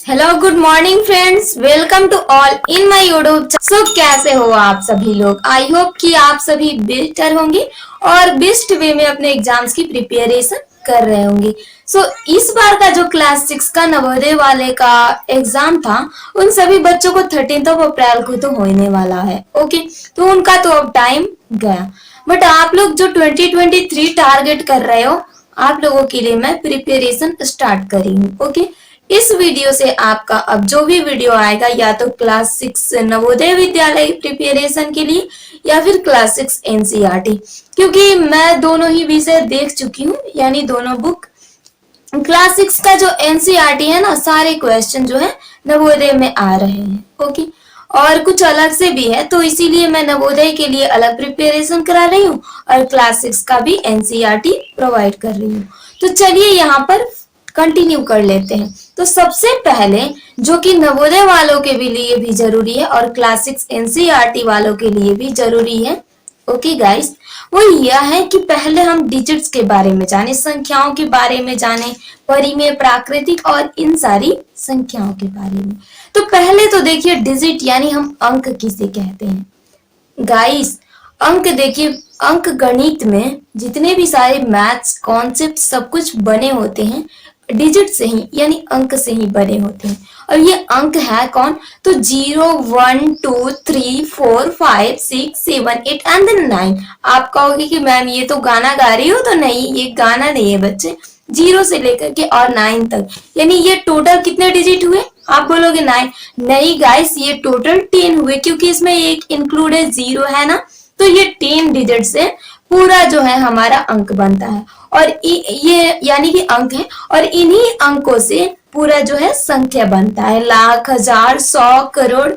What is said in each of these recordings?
Hello good morning friends, welcome to all in my YouTube channel. So कैसे हो आप सभी लोग? आई होप कि आप सभी बेहतर होंगे और बेस्ट वे में अपने एग्जाम्स की प्रिपरेशन कर रहे होंगे। सो इस बार का जो क्लास 6 का नवोदय वाले का एग्जाम था, उन सभी बच्चों को 13 अप्रैल को तो होने वाला है। ओके, तो उनका तो अब टाइम गया, बट आप लोग जो 2023 टारगेट कर रहे हो, आप लोगों के लिए मैं प्रिपरेशन स्टार्ट करी हूँ। ओके, इस वीडियो से आपका अब जो भी वीडियो आएगा या तो क्लास 6 नवोदय विद्यालय प्रिपरेशन के लिए या फिर क्लास 6 एनसीईआरटी, क्योंकि मैं दोनों ही विषय देख चुकी हूँ, यानी दोनों बुक। क्लास 6 का जो एनसीईआरटी है ना, सारे क्वेश्चन जो है नवोदय में आ रहे हैं। ओके, और कुछ अलग से भी है, तो इसीलिए मैं नवोदय के लिए अलग प्रिपरेशन करा रही हूँ और क्लास 6 का भी एनसीईआरटी प्रोवाइड कर रही हूँ। तो चलिए यहाँ पर कंटिन्यू कर लेते हैं। तो सबसे पहले जो कि नवोदय वालों के भी लिए भी जरूरी है और क्लास 6 एनसीईआरटी वालों के लिए भी जरूरी है, ओके गाइस, वो यह है कि पहले हम डिजिट्स के बारे में जाने, संख्याओं के बारे में जाने, परिमेय, प्राकृतिक और इन सारी संख्याओं के बारे में। तो पहले तो देखिए डिजिट यानी हम अंक किसे कहते हैं गाइस। अंक देखिए, अंक गणित में जितने भी सारे मैथ्स कॉन्सेप्ट सब कुछ बने होते हैं डिजिट से ही, यानी अंक से ही बने होते हैं। और ये अंक है कौन? तो 0, 1, 2, 3, 4, 5, 6, 7, 8 एंड देन 9। आप कहोगे कि मैम ये तो गाना गा रही हो, तो नहीं, ये गाना नहीं है बच्चे। 0 से लेकर के और 9 तक, यानी ये टोटल कितने डिजिट हुए? आप बोलोगे 9, नहीं गाइस, ये टोटल 10 हुए, क्योंकि इसमें एक इंक्लूडेड 0 है ना, तो ये 10 डिजिट से पूरा जो है हमारा अंक बनता है। और ये यानी कि अंक है, और इन्हीं अंकों से पूरा जो है संख्या बनता है, लाख, हजार, 100, करोड़।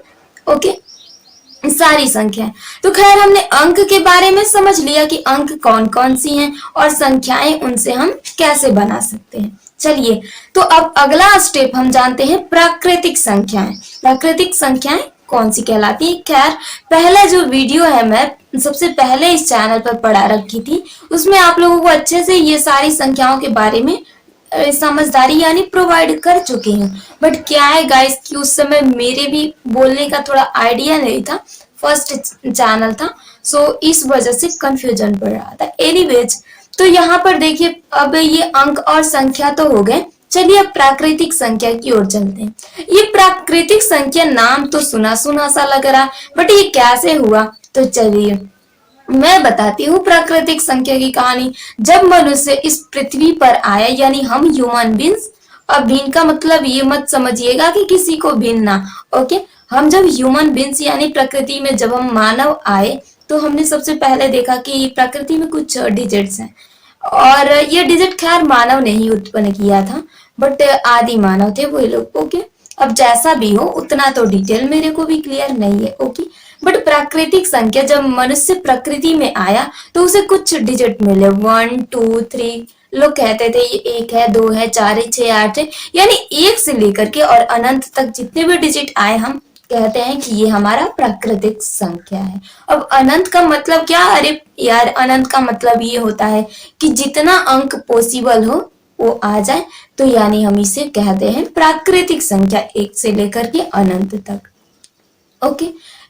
ओके, सारी संख्या। तो खैर, हमने अंक के बारे में समझ लिया कि अंक कौन कौन सी हैं और संख्याएं उनसे हम कैसे बना सकते हैं। चलिए, तो अब अगला स्टेप हम जानते हैं प्राकृतिक संख्याएं। प्राकृतिक संख्याएं कौन सी कहलाती है? खैर, पहला जो वीडियो है मैं सबसे पहले इस चैनल पर पढ़ा रखी थी, उसमें आप लोगों को अच्छे से ये सारी संख्याओं के बारे में समझदारी यानी प्रोवाइड कर चुकी हूँ। बट क्या है गाइस कि उस समय मेरे भी बोलने का थोड़ा आइडिया नहीं था, फर्स्ट चैनल था, सो इस वजह से कंफ्यूजन पड़ रहा था। एनीवेज, तो यहाँ पर देखिए, अब ये अंक और संख्या तो हो गए। चलिए अब प्राकृतिक संख्या की ओर चलते हैं। ये प्राकृतिक संख्या नाम तो सुना सुना सा लग रहा, बट ये कैसे हुआ? तो चलिए मैं बताती हूँ प्राकृतिक संख्या की कहानी। जब मनुष्य इस पृथ्वी पर आया, यानी हम ह्यूमन बींग्स, अब भिन्न का मतलब ये मत समझिएगा कि किसी को भिन्न ना, ओके, हम जब ह्यूमन बींग्स यानी प्रकृति में जब हम मानव आए, तो हमने सबसे पहले देखा कि प्रकृति में कुछ डिजिट्स हैं, और ये डिजिट खैर मानव ने ही उत्पन्न किया था, बट आदि मानव थे वो लोग। ओके, अब जैसा भी हो, उतना तो डिटेल मेरे को भी क्लियर नहीं है। ओके, बट प्राकृतिक संख्या जब मनुष्य प्रकृति में आया तो उसे कुछ डिजिट मिले, 1, 2, 3। लोग कहते थे ये 1 है, 2 है, 4 है, 6, 8 है, यानी 1 से लेकर के और अनंत तक जितने भी डिजिट आए, हम कहते हैं कि ये हमारा प्राकृतिक संख्या है। अब अनंत का मतलब क्या? अरे यार, अनंत का मतलब ये होता है कि जितना अंक पॉसिबल हो वो आ जाए, तो यानी हम इसे कहते हैं प्राकृतिक संख्या, 1 से लेकर के अनंत तक। ओके,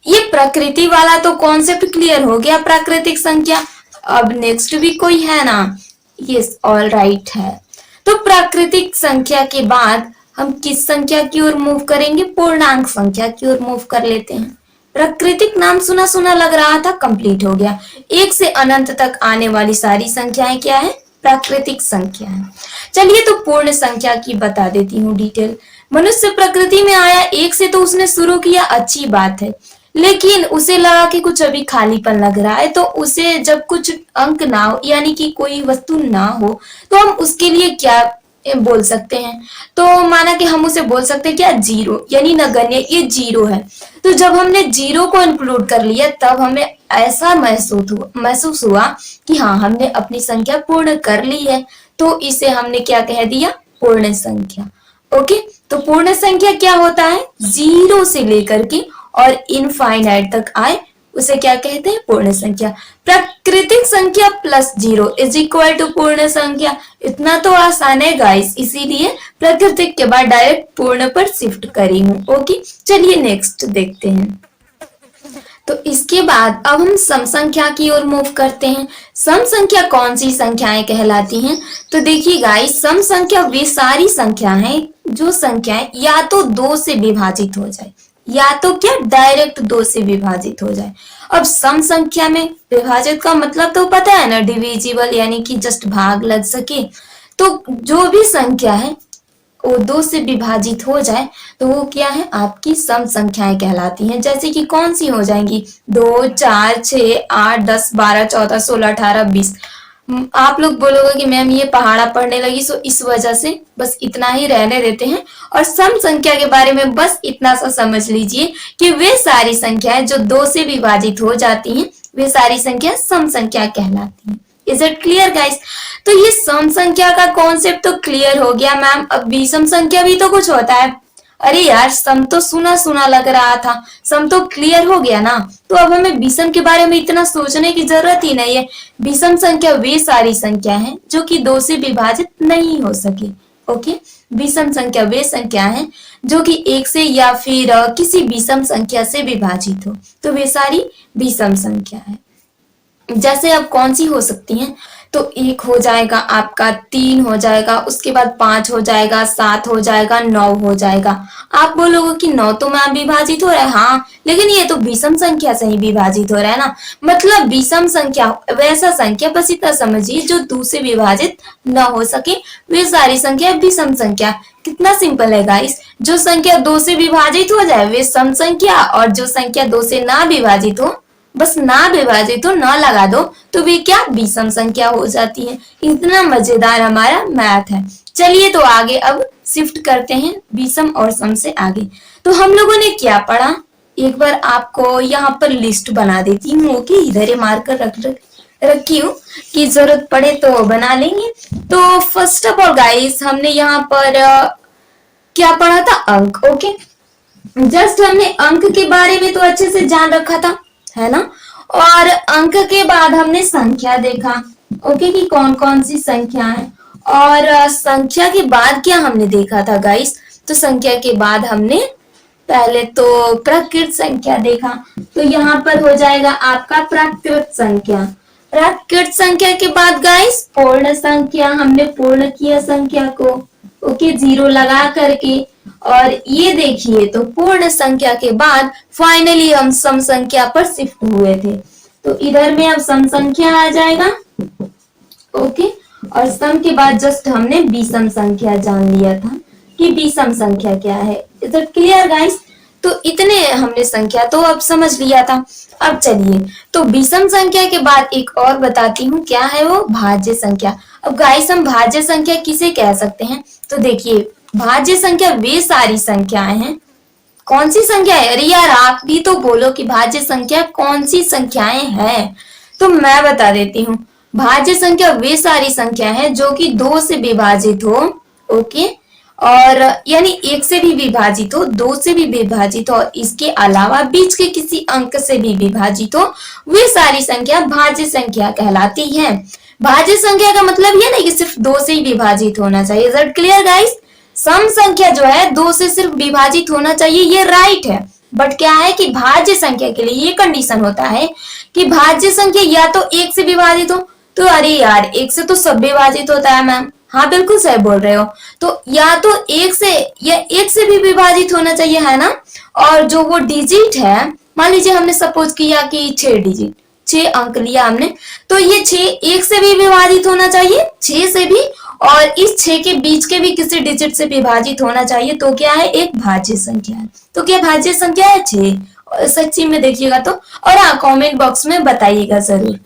ये प्रकृति वाला तो कॉन्सेप्ट क्लियर हो गया, प्राकृतिक संख्या। अब नेक्स्ट भी कोई है ना? यस, ऑल राइट है। तो प्राकृतिक संख्या के बाद हम किस संख्या की ओर मूव करेंगे? पूर्णांक संख्या की ओर मूव कर लेते हैं। प्राकृतिक नाम सुना सुना लग रहा था, कंप्लीट हो गया। 1 से अनंत तक आने वाली सारी संख्याएं क्या है? प्राकृतिक संख्या है। चलिए, तो पूर्ण संख्या की बता देती हूँ डिटेल। मनुष्य प्रकृति में आया, 1 से तो उसने शुरू किया, अच्छी बात है, लेकिन उसे लगा कि कुछ अभी खालीपन लग रहा है, तो उसे जब कुछ अंक ना हो, यानी कि कोई वस्तु ना हो, तो हम उसके लिए क्या बोल सकते हैं? तो माना कि हम उसे बोल सकते हैं क्या? 0, यानी नगण्य, ये 0 है। तो जब हमने 0 को इंक्लूड कर लिया, तब हमें ऐसा महसूस हुआ कि हाँ, हमने अपनी संख्या पूर्ण कर ली है, तो इसे हमने क्या कह दिया? पूर्ण संख्या। ओके, तो पूर्ण संख्या क्या होता है? 0 से लेकर के और इनफाइनाइट तक आए उसे क्या कहते हैं? पूर्ण संख्या। प्राकृतिक संख्या प्लस 0 इज इक्वल टू पूर्ण संख्या। इतना तो आसान है गाइस, इसीलिए प्राकृतिक के बाद डायरेक्ट पूर्ण पर शिफ्ट करी हूँ। ओके, चलिए नेक्स्ट देखते हैं। तो इसके बाद अब हम सम संख्या की ओर मूव करते हैं। सम संख्या कौन सी संख्याएं कहलाती हैं? तो देखिए गाइस, सम संख्या वे सारी संख्या हैं जो संख्याएं या तो 2 से विभाजित हो जाए या तो क्या डायरेक्ट 2 से विभाजित हो जाए। अब सम संख्या में विभाजित का मतलब तो पता है ना, डिविजिबल यानी कि जस्ट भाग लग सके। तो जो भी संख्या है वो 2 से विभाजित हो जाए तो वो क्या है? आपकी सम संख्याएं कहलाती हैं। जैसे कि कौन सी हो जाएंगी? 2, 4, 6, 8, 10, 12, 14, 16, 18, 20। आप लोग बोलोगे कि मैम ये पहाड़ा पढ़ने लगी, सो इस वजह से बस इतना ही रहने देते हैं और सम संख्या के बारे में बस इतना सा समझ लीजिए कि वे सारी संख्याएं जो 2 से विभाजित हो जाती हैं वे सारी संख्या सम संख्या कहलाती हैं। Is it clear guys? तो ये सम संख्या का कॉन्सेप्ट तो क्लियर हो गया मैम। अब विषम संख्या भी तो कुछ होता है। अरे यार, सम तो सुना सुना लग रहा था, सम तो क्लियर हो गया ना। तो अब हमें विषम के बारे में इतना सोचने की जरूरत ही नहीं है। विषम संख्या वे सारी संख्या हैं जो कि 2 से विभाजित नहीं हो सके। ओके, विषम संख्या वे संख्या हैं जो कि 1 से या फिर किसी विषम संख्या से विभाजित हो, तो वे सारी विषम संख्या है। जैसे अब कौन सी हो सकती हैं? तो 1 हो जाएगा आपका, 3 हो जाएगा, उसके बाद 5 हो जाएगा, 7 हो जाएगा, 9 हो जाएगा। आप बोलोगे कि 9 तो मैम विभाजित हो रहा है। हाँ, लेकिन ये तो विषम संख्या से ही विभाजित हो रहा है ना। मतलब विषम संख्या वैसा संख्या, बस इतना समझिए, जो 2 से विभाजित न हो सके वे सारी संख्या विषम संख्या। कितना सिंपल है गाइस। जो संख्या 2 से विभाजित हो जाए वे सम संख्या, और जो संख्या 2 से ना विभाजित हो, बस ना विभाजित हो, ना लगा दो, तो वे क्या? विषम संख्या हो जाती है। इतना मजेदार हमारा मैथ है। चलिए तो आगे अब शिफ्ट करते हैं विषम और सम से आगे। तो हम लोगों ने क्या पढ़ा? एक बार आपको यहाँ पर लिस्ट बना देती हूँ। ओके, इधर मार्कर रखी हूँ कि जरूरत पड़े तो बना लेंगे। तो फर्स्ट ऑफ ऑल गाइस, हमने यहाँ पर क्या पढ़ा था? अंक। ओके, जस्ट हमने अंक के बारे में तो अच्छे से जान रखा था, है ना। और अंक के बाद हमने संख्या देखा। ओके, कि कौन कौन सी संख्या है। और संख्या के बाद क्या हमने देखा था गाइस? तो संख्या के बाद हमने पहले तो प्राकृत संख्या देखा। तो यहाँ पर हो जाएगा आपका प्राकृत संख्या। प्राकृत संख्या के बाद गाइस पूर्ण संख्या, हमने पूर्ण किया संख्या को। ओके, 0 लगा करके। और ये देखिए, तो पूर्ण संख्या के बाद फाइनली हम सम संख्या पर शिफ्ट हुए थे। तो इधर में अब सम संख्या आ जाएगा। ओके, और सम के बाद जस्ट हमने विषम संख्या जान लिया था कि विषम संख्या क्या है। Is it clear guys? तो इतने हमने संख्या तो अब समझ लिया था। अब चलिए, तो विषम संख्या के बाद एक और बताती हूँ, क्या है वो? भाज्य संख्या। अब गाइस, हम भाज्य संख्या किसे कह सकते हैं? तो देखिए, भाज्य संख्या वे सारी संख्याएं हैं। कौन सी संख्या है? अरे यार, आप भी तो बोलो कि भाज्य संख्या कौन सी संख्याएं हैं। तो मैं बता देती हूँ, भाज्य संख्या वे सारी संख्या है जो कि 2 से विभाजित हो। ओके, और यानी 1 से भी विभाजित हो, 2 से भी विभाजित हो, और इसके अलावा बीच के किसी अंक से भी विभाजित हो, वे सारी संख्या भाज्य संख्या कहलाती है। भाज्य संख्या का मतलब ये नहीं कि सिर्फ 2 से ही विभाजित होना चाहिए। Is it clear guys? सम संख्या जो है 2 से सिर्फ विभाजित होना चाहिए, ये राइट है। बट क्या है कि भाज्य संख्या के लिए ये कंडीशन होता है कि भाज्य संख्या या तो 1 से विभाजित हो। तो अरे यार, 1 से तो सब विभाजित होता है मैम। हाँ, बिल्कुल सही बोल रहे हो। तो या तो 1 से या 1 से भी विभाजित होना चाहिए, है ना। और जो वो डिजिट है, मान लीजिए हमने सपोज किया कि 6 डिजिट, 6 अंक लिया हमने, तो ये 6 1 से भी विभाजित होना चाहिए, 6 से भी, और इस 6 के बीच के भी किसी डिजिट से विभाजित होना चाहिए। तो क्या है? एक भाज्य संख्या है। तो क्या भाज्य संख्या है? 6। सच्ची में देखिएगा तो, और हाँ, कमेंट बॉक्स में बताइएगा जरूर।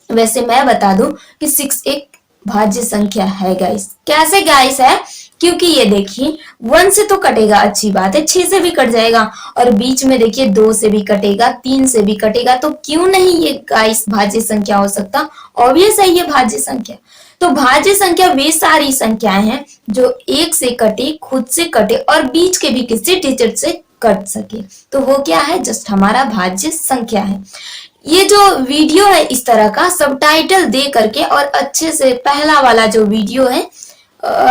वैसे मैं बता दूं कि 6 एक भाज्य संख्या है गाइस। कैसे गाइस है? क्योंकि ये देखिए, 1 से तो कटेगा, अच्छी बात है, 6 से भी कट जाएगा, और बीच में देखिए 2 से भी कटेगा, 3 से भी कटेगा। तो क्यों नहीं ये गाइस भाज्य संख्या हो सकता? ऑब्वियस है ये भाज्य संख्या। तो भाज्य संख्या वे सारी संख्याएं हैं जो 1 से कटे, खुद से कटे, और बीच के भी किसी डिजिट से कट सके। तो वो क्या है, जस्ट हमारा भाज्य संख्या है। ये जो वीडियो है इस तरह का सबटाइटल दे करके और अच्छे से पहला वाला जो वीडियो है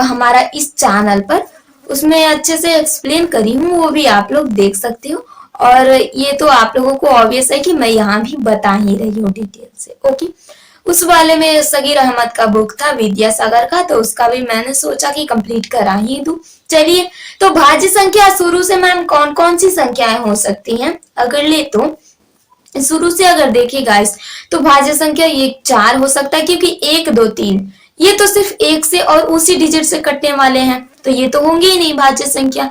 हमारा इस चैनल पर, उसमें अच्छे से एक्सप्लेन करी हूँ, वो भी आप लोग देख सकते हो। और ये तो आप लोगों को ऑब्वियस है कि मैं यहाँ भी बता ही रही हूँ डिटेल से। ओके, उस वाले में सगीर अहमद का बुक था विद्यासागर का, तो उसका भी मैंने सोचा कि कंप्लीट करा ही दूं। चलिए, तो भाज्य संख्या शुरू से मैम कौन कौन सी संख्याएं हो सकती हैं अगर ले तो शुरू से अगर देखिए गाइस, तो भाज्य संख्या ये 4 हो सकता है, क्योंकि 1 2 3 ये तो सिर्फ एक से और उसी डिजिट से कटने वाले हैं, तो ये तो होंगे ही नहीं भाज्य संख्या।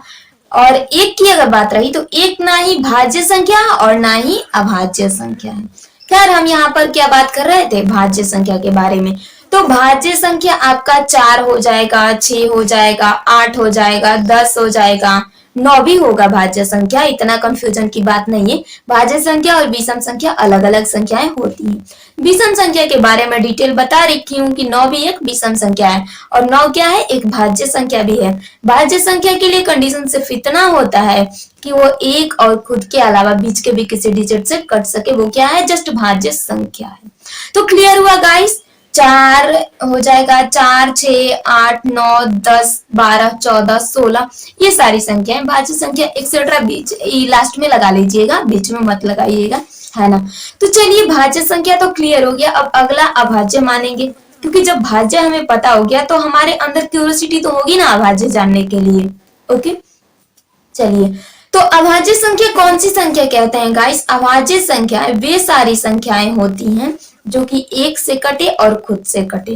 और एक की अगर बात रही तो एक ना ही भाज्य संख्या और ना ही अभाज्य संख्या है। खैर, हम यहाँ पर क्या बात कर रहे थे, भाज्य संख्या के बारे में। तो भाज्य संख्या आपका 4 हो जाएगा, 6 हो जाएगा, 8 हो जाएगा, 10 हो जाएगा, 9 भी होगा भाज्य संख्या, इतना कंफ्यूजन की बात नहीं है। भाज्य संख्या और विषम संख्या अलग अलग संख्याएं होती हैं। विषम संख्या के बारे में डिटेल बता रखी हूँ कि 9 भी एक विषम संख्या है और 9 क्या है, एक भाज्य संख्या भी है। भाज्य संख्या के लिए कंडीशन सिर्फ इतना होता है कि वो एक और खुद के अलावा बीच के भी किसी डिजिट से कट सके, वो क्या है, जस्ट भाज्य संख्या है। तो क्लियर हुआ गाइस, 4 हो जाएगा, 4 6 8 9 10 12 14 16, ये सारी संख्याएं भाज्य संख्या एक्सेट्रा बीच लास्ट में लगा लीजिएगा, बीच में मत लगाइएगा, है ना। तो चलिए, भाज्य संख्या तो क्लियर हो गया। अब अगला अभाज्य मानेंगे, क्योंकि जब भाज्य हमें पता हो गया तो हमारे अंदर क्यूरियोसिटी तो होगी ना अभाज्य जानने के लिए। ओके, चलिए, तो अभाज्य संख्या कौन सी संख्या कहते हैं गाइस? अभाज्य संख्या वे सारी संख्याएं होती हैं जो कि एक से कटे और खुद से कटे।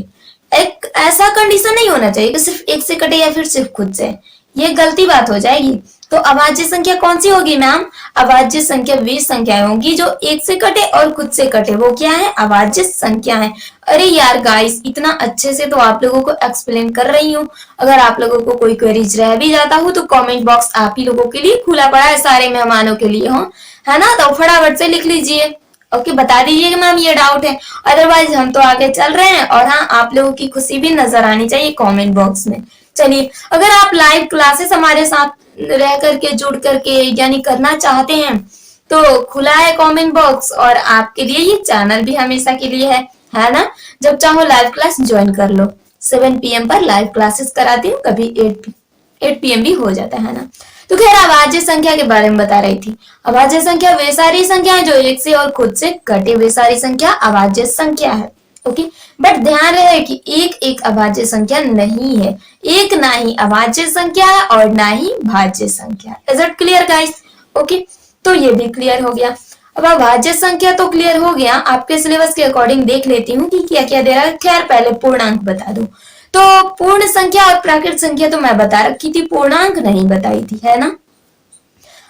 एक ऐसा कंडीशन नहीं होना चाहिए कि सिर्फ एक से कटे या फिर सिर्फ खुद से, ये गलती बात हो जाएगी। तो अभाज्य संख्या कौन सी होगी मैम? अभाज्य संख्या वे संख्याएं होंगी जो एक से कटे और खुद से कटे, वो क्या है, अभाज्य संख्या है। अरे यार गाइस, इतना अच्छे से तो आप लोगों को एक्सप्लेन कर रही हूँ। अगर आप लोगों को कोई क्वेरीज रह भी जाता हूँ तो कमेंट बॉक्स आप ही लोगों के लिए खुला पड़ा है, सारे मेहमानों के लिए हो, है ना। तो फटाफट से लिख लीजिए। ओके, बता दीजिए मैम ये डाउट है, अदरवाइज हम तो आगे चल रहे हैं। और हाँ, आप लोगों की खुशी भी नजर आनी चाहिए कमेंट बॉक्स में। चलिए, अगर आप लाइव क्लासेस हमारे साथ रह करके जुड़ करके यानी करना चाहते हैं तो खुला है कमेंट बॉक्स, और आपके लिए ये चैनल भी हमेशा के लिए है ना। जब चाहो लाइव क्लास ज्वाइन कर लो। 7 PM पर लाइव क्लासेस कराती हूँ, कभी 8 PM भी हो जाता है ना। तो खैर, अभाज्य संख्या के बारे में बता रही थी। अभाज्य संख्या वे सारी संख्याएं जो एक से और खुद से कटे, वे सारी संख्या अभाज्य संख्या है। ओके, बट ध्यान रहे कि एक एक अभाज्य संख्या नहीं है, एक ना ही अभाज्य संख्या है और ना ही भाज्य संख्या। Is it clear guys? Okay, तो ये भी क्लियर हो गया। अब अभाज्य संख्या तो क्लियर हो गया, आपके सिलेबस के अकॉर्डिंग देख लेती हूँ कि क्या क्या दे रहा है। खैर, पहले पूर्णांक बता दूं। तो पूर्ण संख्या और प्राकृत संख्या तो मैं बता रखी थी, पूर्णांक नहीं बताई थी, है ना।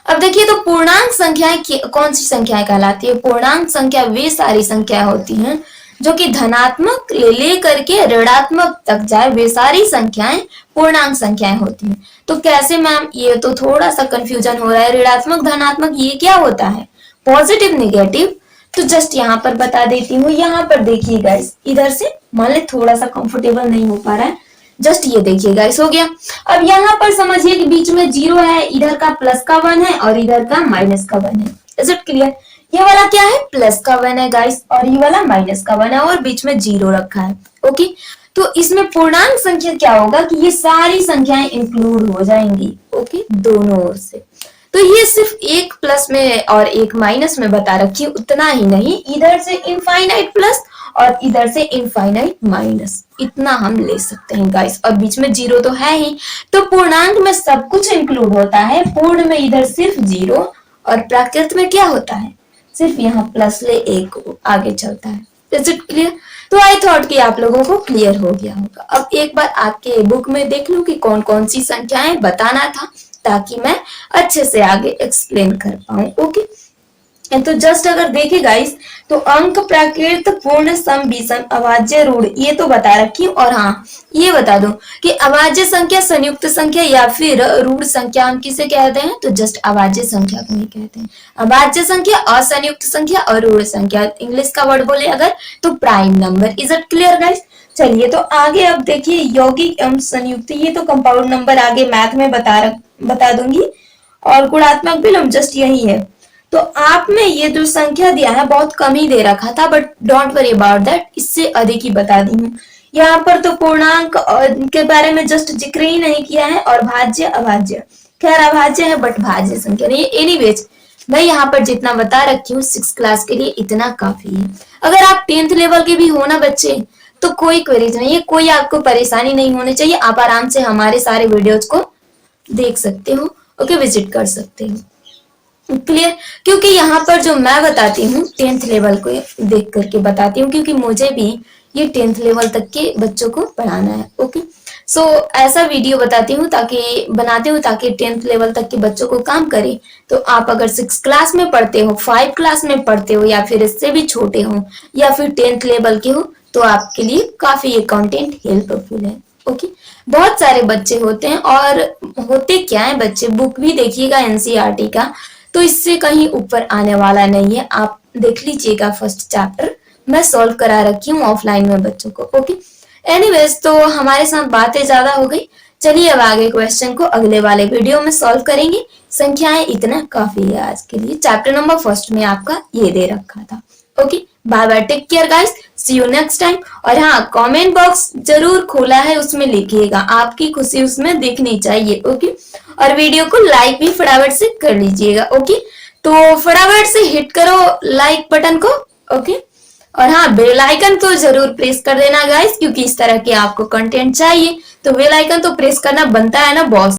अब देखिए, तो पूर्णांक संख्याएं कौन सी संख्याएं कहलाती है? पूर्णांक संख्या वे सारी संख्या होती हैं जो कि धनात्मक ले करके ऋणात्मक तक जाए, वे सारी संख्याएं पूर्णांक संख्याएं होती हैं। तो कैसे मैम? ये तो थोड़ा सा कंफ्यूजन हो रहा है, ऋणात्मक धनात्मक ये क्या होता है, पॉजिटिव नेगेटिव? तो जस्ट यहाँ पर बता देती हूँ। यहाँ पर देखिए गाइस, इधर से मान ले थोड़ा सा कंफर्टेबल नहीं हो पा रहा है, जस्ट ये देखिए गाइस, हो गया। अब यहाँ पर समझिए कि बीच में 0 है, इधर का प्लस का 1 है और इधर का माइनस का 1 है। Is it clear? ये वाला क्या है, प्लस का 1 है गाइस, और ये वाला माइनस का 1 है और बीच में 0 रखा है। ओके, तो इसमें पूर्णांक संख्या क्या होगा कि ये सारी संख्याएं इंक्लूड हो जाएंगी। ओके, दोनों ओर से। तो ये सिर्फ एक प्लस में और एक माइनस में बता रखी, उतना ही नहीं, इधर से इनफाइनाइट प्लस और इधर से इनफाइनाइट माइनस, इतना हम ले सकते हैं गाइस। और बीच में 0 तो है ही, तो पूर्णांक में सब कुछ इंक्लूड होता है। पूर्ण में इधर सिर्फ 0 और प्राकृत में क्या होता है, सिर्फ यहाँ प्लस ले 1 आगे चलता है। Is it clear? तो आई थॉट कि आप लोगों को क्लियर हो गया होगा। अब एक बार आपके बुक में देख लूं कि कौन कौन सी संख्याएं बताना था, ताकि मैं अच्छे से आगे एक्सप्लेन कर पाऊं। ओके, तो जस्ट अगर देखे गाइस, तो अंक, प्राकृत, पूर्ण, सम, विषम, अभाज्य, ऋण, ये तो बता रखी हूँ। और हाँ, ये बता दो कि अभाज्य संख्या संयुक्त संख्या या फिर ऋण संख्या हम किसे कहते हैं? तो जस्ट अभाज्य संख्या को ही कहते हैं। अभाज्य संख्या, असंयुक्त संख्या और ऋण संख्या, इंग्लिश का वर्ड बोले अगर तो prime number. Is it clear guys? चलिए, तो आगे अब देखिए, यौगिक एवं संयुक्त, ये तो कंपाउंड नंबर आगे मैथ में बता दूंगी। और गुणात्मक विलोम जस्ट यही है। तो आप में ये जो संख्या दिया है बहुत कम ही दे रखा था, but don't worry about that, इससे अधिक ही बता दी हूँ। यहाँ पर तो पूर्णांक के बारे में जस्ट जिक्र ही नहीं किया है, और भाज्य अभाज्य, खैर अभाज्य है बट भाज्य संख्या नहीं। एनीवेज मैं यहाँ पर जितना बता रखी हूँ 6 क्लास के लिए इतना काफी है। अगर आप 10th लेवल के भी हो ना बच्चे, तो कोई क्वेरीज नहीं है, कोई आपको परेशानी नहीं होनी चाहिए। आप आराम से हमारे सारे वीडियोज को देख सकते हो, ओके, विजिट कर सकते हो, क्लियर। क्योंकि यहाँ पर जो मैं बताती हूँ 10th लेवल को देख करके बताती हूँ, क्योंकि मुझे भी ये 10th लेवल तक के बच्चों को पढ़ाना है, ओके। सो ऐसा वीडियो बनाती हूँ ताकि 10th लेवल तक के बच्चों को काम करे। तो आप अगर 6 क्लास में पढ़ते हो, 5 क्लास में पढ़ते हो, या फिर इससे भी छोटे हो, या फिर 10th लेवल के हो, तो आपके लिए काफी ये कंटेंट हेल्पफुल है, ओके। बहुत सारे बच्चे होते हैं, और होते क्या है बच्चे, बुक भी देखिएगा एनसीईआरटी का, तो इससे कहीं ऊपर आने वाला नहीं है। आप देख लीजिएगा फर्स्ट चैप्टर, मैं सॉल्व करा रखी हूँ ऑफलाइन में बच्चों को, ओके। एनीवेज तो हमारे साथ बातें ज्यादा हो गई, चलिए अब आगे क्वेश्चन को अगले वाले वीडियो में सॉल्व करेंगे। संख्याएं इतना काफी है आज के लिए। चैप्टर नंबर फर्स्ट में आपका ये दे रखा था, okay. Bye bye, take care guys, see you next time. और हाँ, कमेंट बॉक्स जरूर खोला है, उसमें लिखिएगा, आपकी खुशी उसमें दिखनी चाहिए, ओके। और वीडियो को लाइक भी फटाफट से कर लीजिएगा, ओके। तो फटाफट से हिट करो लाइक बटन को, ओके। और हाँ, बेल आइकन तो जरूर प्रेस कर देना गाइस, क्योंकि इस तरह के आपको कंटेंट चाहिए, तो बेल आइकन तो प्रेस करना बनता है ना बॉस।